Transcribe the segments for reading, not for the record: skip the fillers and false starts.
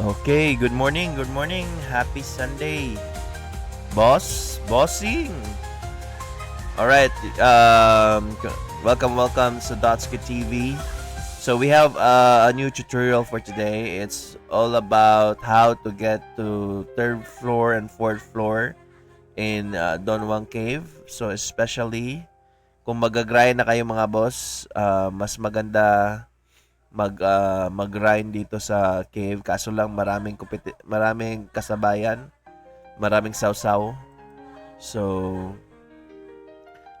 Okay, good morning, good morning. Happy Sunday. Bossing. All right. Welcome to Dotska TV. So we have a new tutorial for today. It's all about how to get to third floor and fourth floor in Don Juan Cave. So especially kung mag-grind na kayo mga boss, mas maganda mag-grind dito sa cave, kaso lang maraming kasabayan, maraming sawsaw. So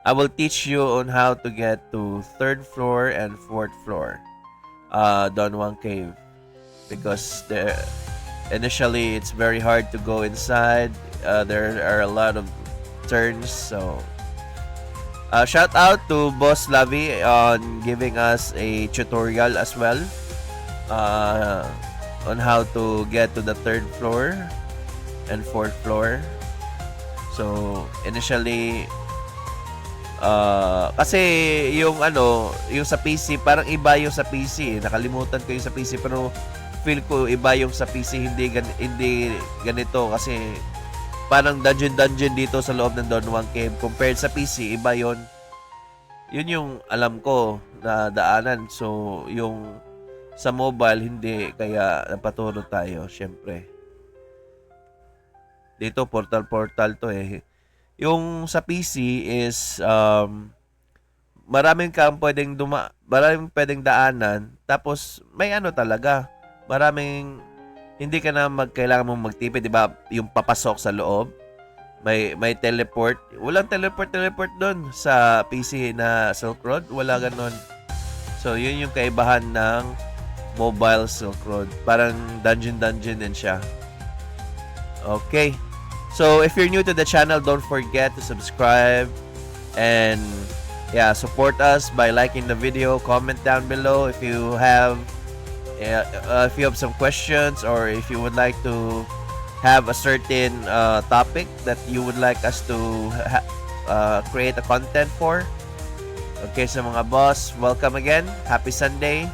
I will teach you on how to get to third floor and fourth floor Don Juan Cave, because initially it's very hard to go inside. There are a lot of turns. So shout out to Boss Lavi on giving us a tutorial as well on how to get to the third floor and fourth floor. So initially kasi yung sa PC, parang iba yung sa PC. Nakalimutan ko yung sa PC, pero feel ko iba yung sa PC, hindi ganito kasi parang dungeon dito sa loob ng Don Juan Cave compared sa PC, iba yon. Yun yung alam ko na daanan. So yung sa mobile hindi, kaya napaturo tayo syempre. Dito portal to eh. Yung sa PC is maraming pwedeng daanan, tapos may talaga. Hindi ka na kailangan mong magtipid, 'di ba? Yung papasok sa loob, may teleport. Walang teleport doon sa PC na Silk Road, wala ganon. So yun yung kaibahan ng mobile Silk Road. Parang dungeon din siya. Okay. So if you're new to the channel, don't forget to subscribe and support us by liking the video. Comment down below if you have some questions, or if you would like to have a certain topic that you would like us to create a content for. Okay, so mga boss, welcome again. Happy Sunday.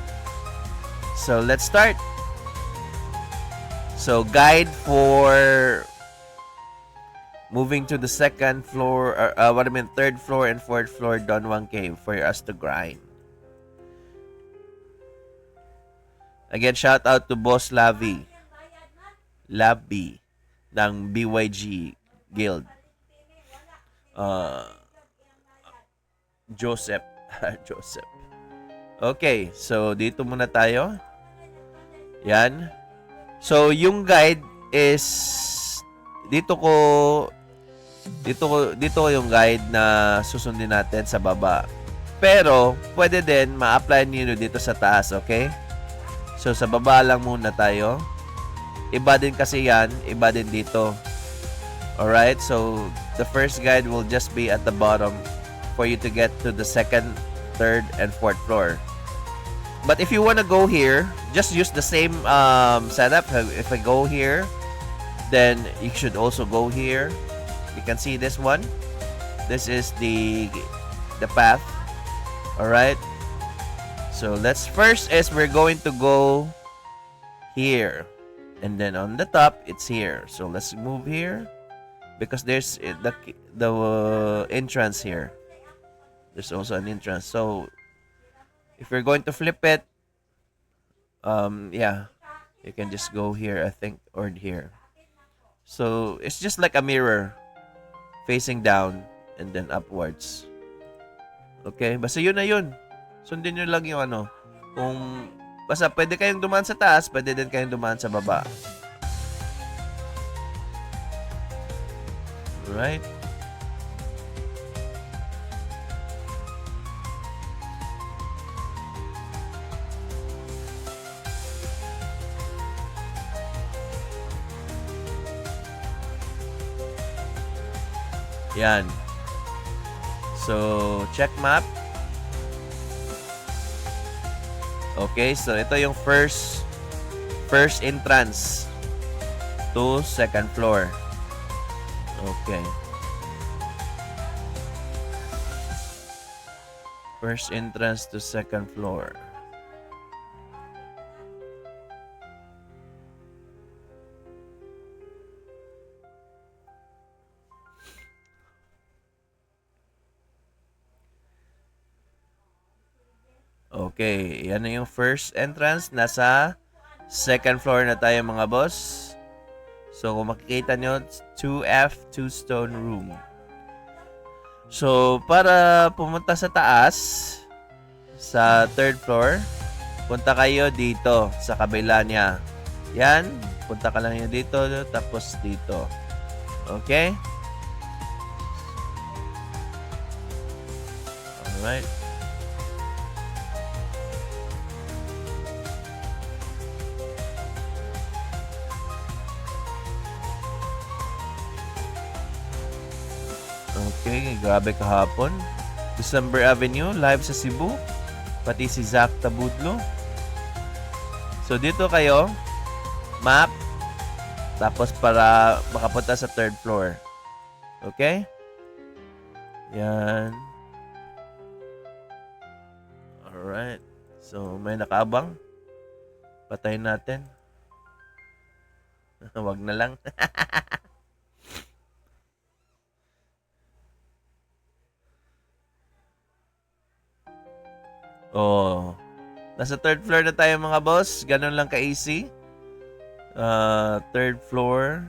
So let's start. So guide for moving to the second floor, third floor and fourth floor Don Juan Cave for us to grind. Again, shout out to Boss Lavi ng BYG Guild. Joseph. Okay, so dito muna tayo. Yan. So yung guide is dito ko yung guide na susundin natin sa baba. Pero pwede din ma-apply niyo dito sa taas, okay? So sa baba lang muna tayo. Iba din kasi yan, iba din dito. Alright, so the first guide will just be at the bottom for you to get to the second, third, and fourth floor. But if you want to go here, just use the same setup. If I go here, then you should also go here. You can see this one. This is the path. Alright. So let's we're going to go here. And then on the top, it's here. So let's move here, because there's the entrance here. There's also an entrance. So if you're going to flip it, you can just go here, I think, or here. So it's just like a mirror facing down and then upwards. Okay? Basta yun na yun. Sundin nyo lang yung kung basta pwede kayong dumaan sa taas, pwede din kayong dumaan sa baba. Alright? Yan. So, check map. Okay, so ito yung first entrance to second floor. Okay. First entrance to second floor. Okay, yan na yung first entrance. Nasa second floor na tayo mga boss. So, kung makikita nyo, 2F, 2-stone room. So, para pumunta sa taas, sa third floor, punta kayo dito, sa kabila niya. Yan, punta ka lang yun dito, tapos dito. Okay? Alright. Okay, grabe kahapon. December Avenue, live sa Cebu. Pati si Zach Tabudlo. So, dito kayo, map, tapos para makapunta sa third floor. Okay? Yan. Alright. So, may nakaabang. Patayin natin. Wag na lang. Oh. Nasa third floor na tayo mga boss. Ganun lang ka-easy. Third floor.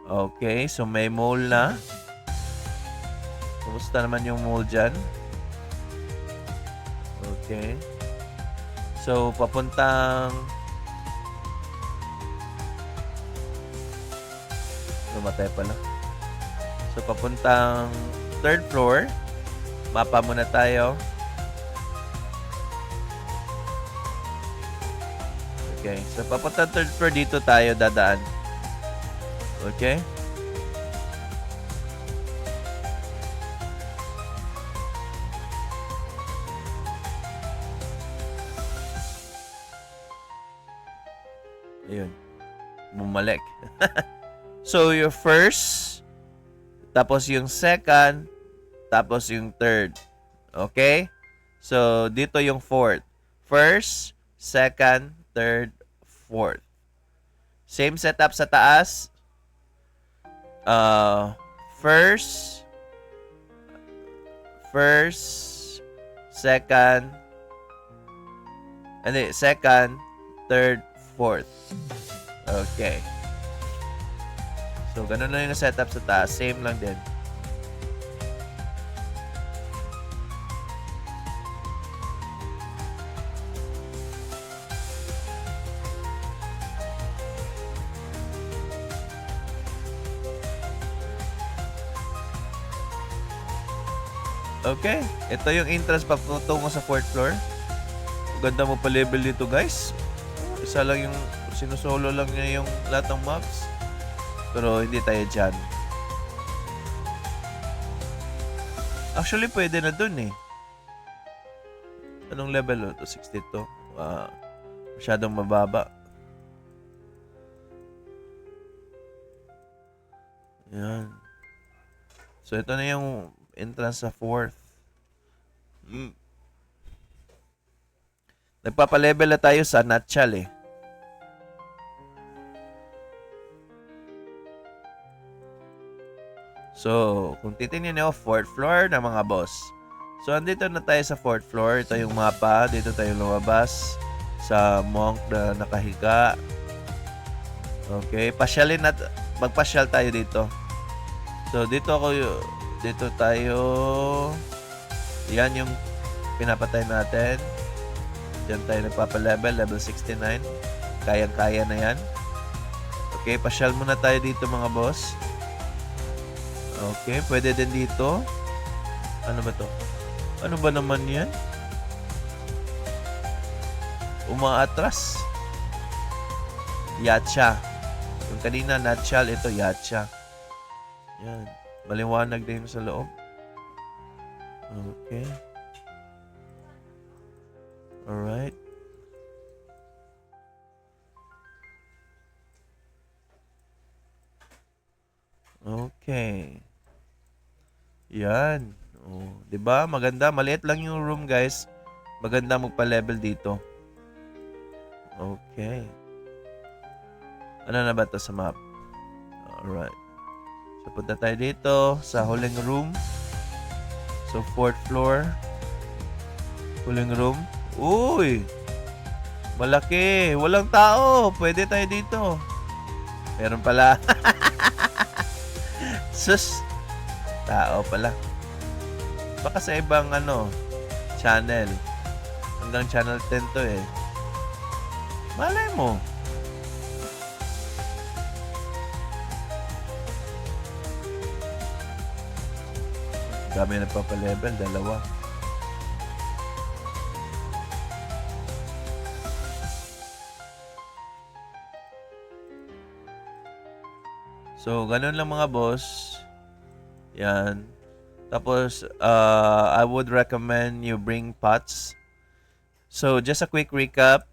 Okay. So, may mall na. Kumusta naman yung mall dyan? Okay. So, papuntang... Lumatay pala. So, papuntang third floor. Mapa muna tayo. Okay. So, papuntang third floor dito tayo dadaan. Okay? Ayun. Bumalik. So, your first, tapos yung second, tapos yung third. Okay? So, dito yung fourth. First, second, third, fourth. Same setup sa taas. First, second, third, fourth. Okay. So, ganun lang yung setup sa taas. Same lang din. Okay. Ito yung entrance patungo sa fourth floor. Ganda mo pa level dito, guys. Isa lang yung sinusolo lang niya yung lahat ng maps. Pero hindi tayo dyan. Actually, pwede na dun eh. Anong level? 62. Masyadong mababa. Yan. So, ito na yung entrance sa fourth. Nagpapalevel na tayo sa nutshell eh. So, kung titingnan nyo, fourth floor na mga boss. So, andito na tayo sa fourth floor. Ito yung mapa. Dito tayo lumabas sa monk na nakahiga. Okay. Pasyalin na. Magpasyal tayo dito. So, dito tayo. Yan yung pinapatay natin. Diyan tayo nagpapalevel. Level 69. Kayang-kaya na yan. Okay. Pasyal muna tayo dito mga boss. Okay, pwede din dito. Ano ba to? Ano ba naman yan? Umaatras. Yacha. Yung kanina nutshell, ito yacha. Yan. Maliwanag din sa loob. Okay. Alright. Okay. Yan. Oh, 'di ba? Maganda, maliit lang yung room, guys. Maganda magpa-level dito. Okay. Ano na ba 'to sa map? Alright. So, punta tayo dito sa huling room. So, fourth floor. Cooling room. Uy! Malaki. Walang tao. Pwede tayo dito. Meron pala. Sus! Tao pala. Baka sa ibang channel. Hanggang channel 10 to eh. Malay mo. Dami na papalevel, 2. So, ganun lang mga boss. Yan. Tapos, I would recommend you bring pots. So, just a quick recap.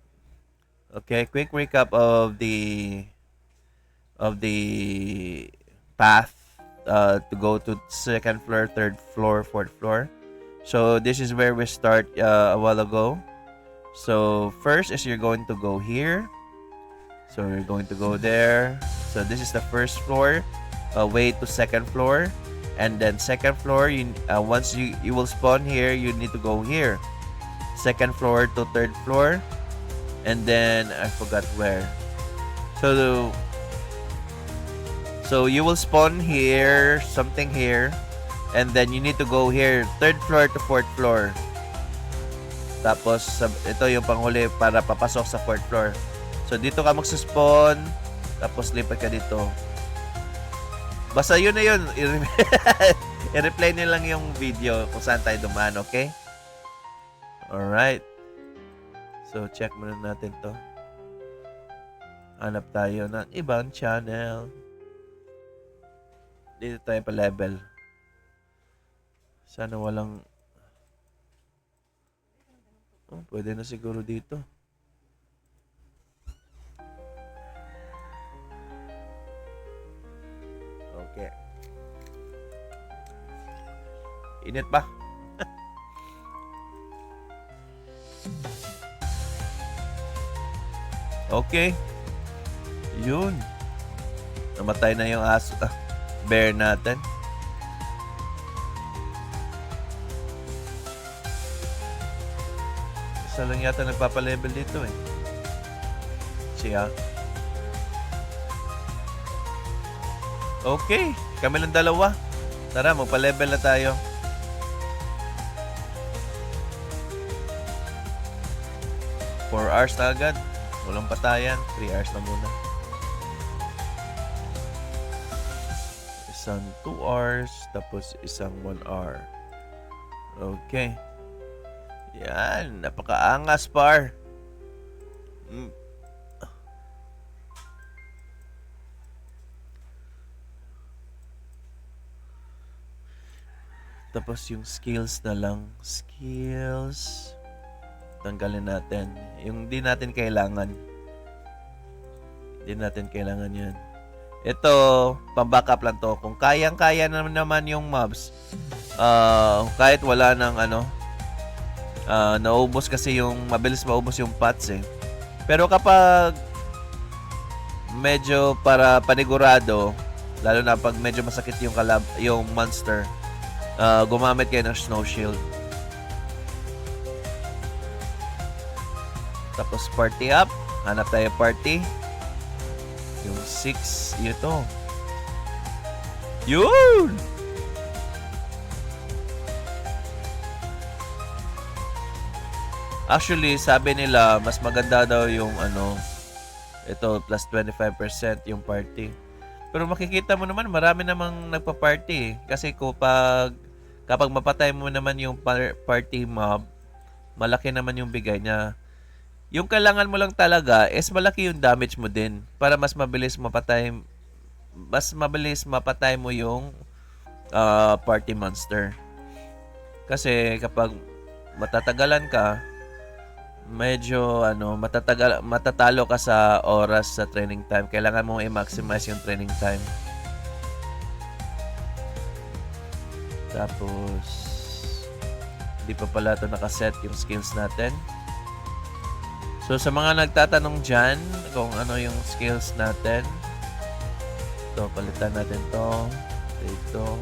Okay, quick recap of the path to go to second floor, third floor, fourth floor. So, this is where we start a while ago. So, first is you're going to go here. So, you're going to go there. So, this is the first floor. Way to second floor. And then second floor, once you will spawn here, you need to go here. Second floor to third floor. And then, I forgot where. So you will spawn here, something here. And then you need to go here, third floor to fourth floor. Tapos, ito yung panghuli para papasok sa fourth floor. So, dito ka magsuspawn. Tapos, lipat ka dito. Basta yun na yun. I-replay nyo lang yung video kung saan tayo dumaan, okay? Alright. So, check muna natin to. Hanap tayo ng ibang channel. Dito tayo pa level. Sana walang... Oh, pwede na siguro dito. Okay. Init pa. Okay. Yun. Namatay na yung aso. Bear natin. Isa lang yata nagpapalevel dito eh. Siya. Okay. Kami lang 2. Tara, magpa-level na tayo. Four hours na agad. Walang patayan. 3 hours na muna. Isang 2 hours. Tapos isang 1 hour. Okay. Yan. Napakaangas, par. Tapos yung skills na lang. Skills. Tanggalin natin. Yung di natin kailangan. Di natin kailangan yan. Ito, pang-backup lang to. Kung kayang-kaya naman yung mobs, kahit wala ng naubos kasi mabilis maubos yung pots eh. Pero kapag medyo para panigurado, lalo na pag medyo masakit yung monster, gumamit kayo ng snow shield. Tapos party up. Hanap tayo party. Yung 6, ito. Yun! Actually, sabi nila, mas maganda daw yung ito, plus 25% yung party. Pero makikita mo naman, marami namang nagpa-party eh. Kasi kapag mapatay mo naman yung party mob, malaki naman yung bigay niya. Yung kailangan mo lang talaga is malaki yung damage mo din para mas mabilis mapatay mo yung party monster. Kasi kapag matatagalan ka, medyo matatalo ka sa oras sa training time. Kailangan mo i-maximize yung training time. Tapos hindi pa pala ito nakaset yung skills natin. So, sa mga nagtatanong dyan kung ano yung skills natin, ito, palitan natin to. Ito.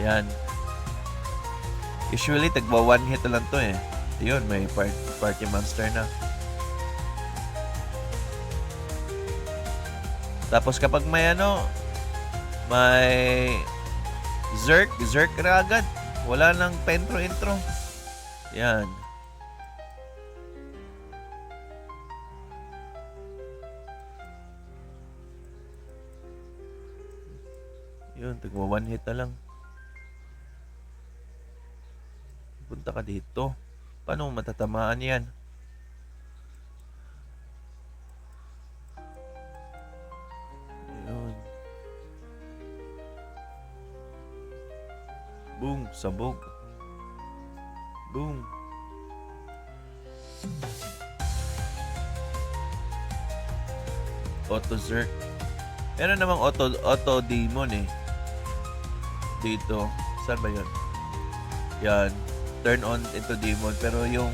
Yan. Usually, tagwa 1 hit lang to eh. Yun, may party monster na. Tapos kapag may may Zerk na agad. Wala nang intro. Yan. Yun, tigwa one hit na lang. Punta ka dito. Paano matatamaan yan? Yun. Boom, sabog. Boom. Auto Zerk. Meron namang auto demon eh. Dito. Saan ba yun? Yan. Turn on into demon. Pero yung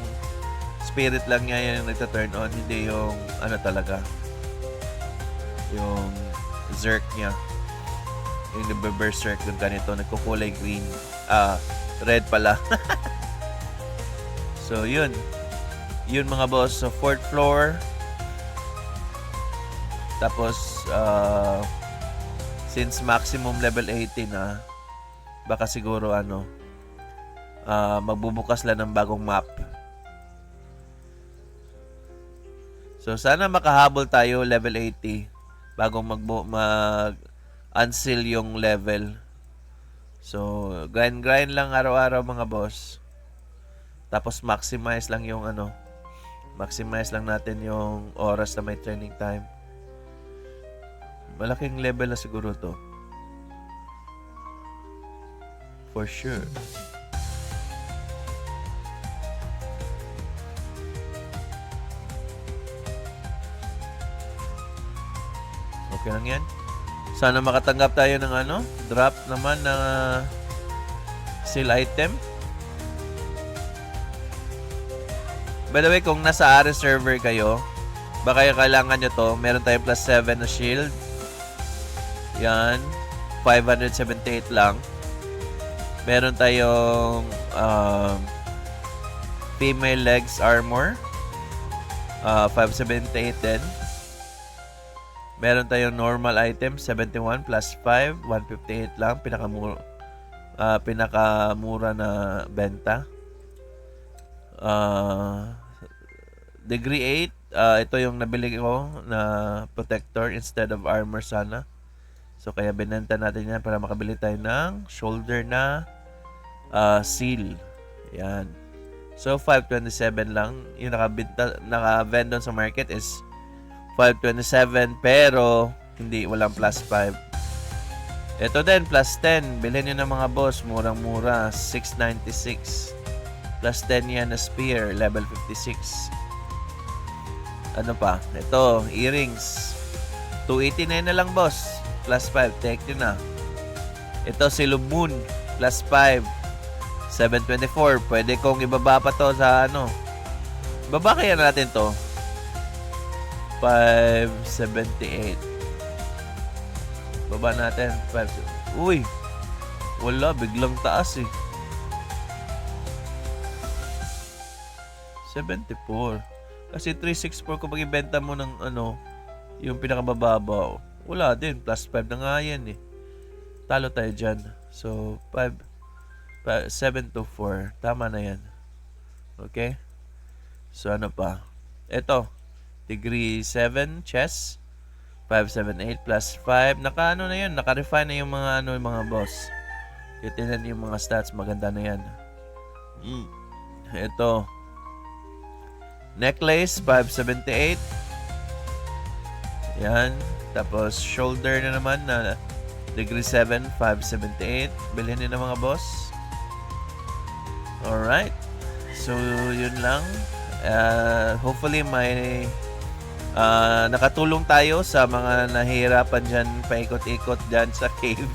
spirit lang niya yung nagta-turn on. Hindi yung talaga. Yung Zerk niya. Yung nagbe-berserk yung ganito. Nagkukulay green. Red pala. So, yun. Yun mga boss. So, 4th floor. Tapos, since maximum level 80 na, baka siguro magbubukas lang ng bagong map. So, sana makahabol tayo level 80 bago mag-unseal yung level. So, grind lang araw-araw mga boss. Tapos, maximize lang yung maximize lang natin yung oras na may training time. Malaking level na siguro to. For sure. Okay lang yan. Sana makatanggap tayo ng drop naman na seal item. By the way, kung nasa Ares server kayo, baka kailangan nyo to. Meron tayong plus 7 na shield. Yan. 578 lang. Meron tayong female legs armor. 578 din. Meron tayong normal item, 71 plus 5, 158 lang. Pinakamura na benta. Degree 8, ito yung nabili ko na protector instead of armor sana. So, kaya binenta natin yan para makabili tayo ng shoulder na seal. Yan. So, 527 lang. Yung naka-vend doon sa market is 527 pero walang plus 5. Ito din, plus 10. Bilhin nyo ng mga boss. Murang-mura. 696. Plus 10 yan na spear. Level 56. Ano pa? Ito, earrings. 289 na lang boss. Plus 5. Take nyo na. Ito, Silum Moon. Plus 5. 724. Pwede kong ibaba pa to sa Baba kaya natin to. 578. Baba natin. 5. Uy. Wala. Biglang taas eh. 74. Kasi 364 kung mag-ibenta mo ng yung pinakabababaw. Wala din. Plus 5 na nga yan eh. Talo tayo dyan. So, 724. Tama na yan. Okay? So, ano pa? Ito. Degree 7 chess. 578 plus 5. Na yun. Naka-refine na yung mga boss. Titignan yung mga stats. Maganda na yan. Ito. Necklace, 578. Yan. Tapos, shoulder na naman na degree 7, 578. Bilhin nyo na mga boss. Alright. So, yun lang. Hopefully, may nakatulong tayo sa mga nahihirapan dyan, paikot-ikot dyan sa cave.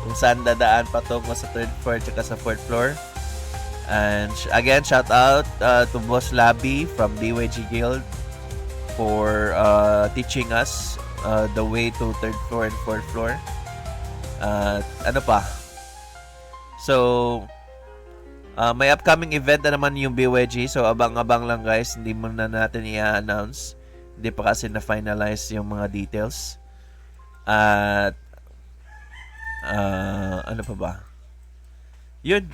Kung saan dadaan patungo sa 3rd floor at sa 4th floor. And again, shout out to Boss Labby from BYG Guild for teaching us the way to 3rd floor and 4th floor. Ano pa? So, May upcoming event na naman yung BYG. So, abang-abang lang guys. Hindi muna natin i-announce. Hindi pa kasi na-finalize yung mga details. At, ano pa ba? Yun.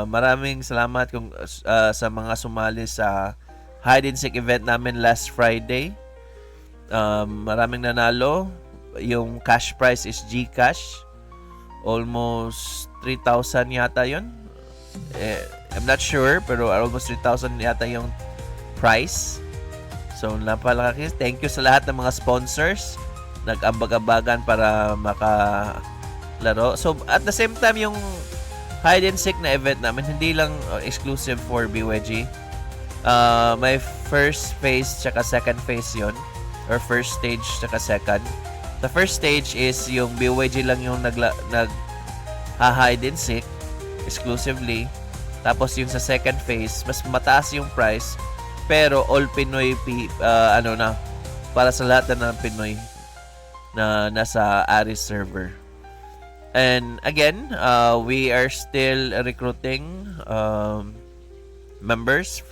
Maraming salamat sa mga sumali sa hide and seek event namin last Friday. Maraming nanalo. Yung cash prize is GCash. Almost 3,000 yata yun. I'm not sure, pero almost 3,000 yata yung price. So, napalaki. Thank you sa lahat ng mga sponsors. Nag-ambag-ambagan para makalaro. So, at the same time, yung hide and seek na event namin, hindi lang exclusive for BYG. May first phase tsaka second phase yon, or first stage tsaka second. The first stage is yung BYG lang yung nag-hide and seek exclusively. Tapos yung sa second phase, mas mataas yung price, pero all Pinoy para sa lahat na ng Pinoy na nasa Aris server. And again, we are still recruiting members.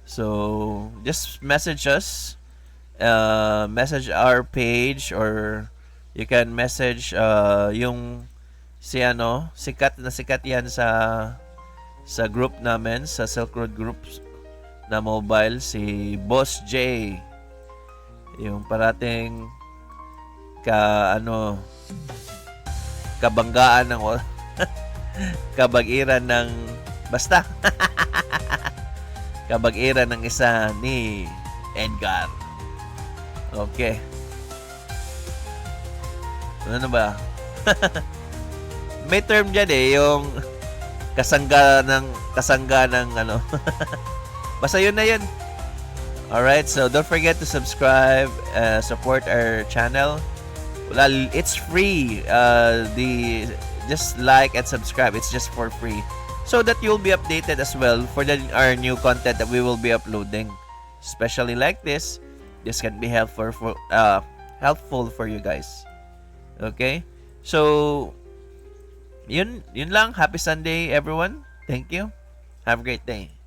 So just message us, message our page, or you can message yung sikat yan sa group namin, sa Silk Road groups na mobile, si Boss J, yung parating kabanggaan ng kabag-iran ng basta kabag-iran ng isa ni Edgar. Okay. Ano ba? May term dyan yung kasangga ng ano. Basta yun na yun. Alright, so don't forget to subscribe, support our channel. Well, it's free. Just like and subscribe. It's just for free, so that you'll be updated as well for our new content that we will be uploading. Especially like this can be helpful for you guys. Okay, so yun lang. Happy Sunday, everyone. Thank you. Have a great day.